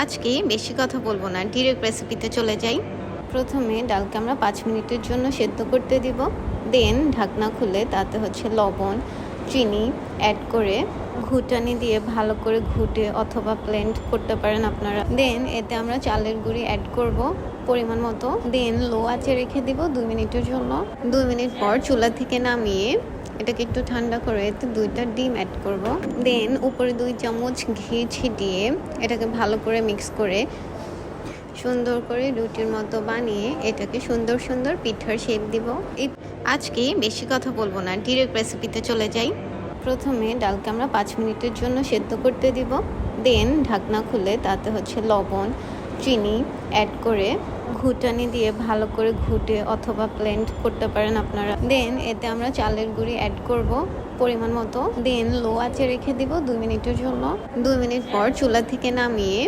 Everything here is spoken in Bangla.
আজকে বেশি কথা বলবো না, ডিরেক্ট রেসিপিতে চলে যাই। প্রথমে ডালকে আমরা 5 মিনিটের জন্য সেদ্ধ করতে দিব। দেন ঢাকনা খুলে তাতে লবণ, চিনি অ্যাড করে ঘুটানি দিয়ে ভালো করে ঘুটে অথবা ব্লেন্ড করতে পারেন আপনারা। দেন এতে আমরা চালের গুঁড়ি অ্যাড করব পরিমাণ মতো। দেন লো আঁচে রেখে দিব 2 মিনিটের জন্য। 2 মিনিট পর চুলা থেকে নামিয়ে এটাকে একটু ঠান্ডা করে এতে 2টা ডিম অ্যাড করব। দেন উপরে 2 চামচ ঘি ছিটিয়ে এটাকে ভালো করে মিক্স করে সুন্দর করে রুটির মতো বানিয়ে এটাকে সুন্দর সুন্দর পিঠার শেপ দিব। আজকে বেশি কথা বলবো না, ডিরেক্ট রেসিপিতে চলে যাই। প্রথমে ডালকে আমরা 5 মিনিটের জন্য সেদ্ধ করতে দিব। দেন ঢাকনা খুলে তাতে লবণ, চিনি অ্যাড করে ঘুটানি দিয়ে ভালো করে ঘুটে অথবা ব্লেন্ড করতে পারেন আপনারা। দেন এতে আমরা চালের গুঁড়ি অ্যাড করব পরিমাণ মতো। দেন লো আঁচে রেখে দিব 2 মিনিটের জন্য। 2 মিনিট পর চুলা থেকে নামিয়ে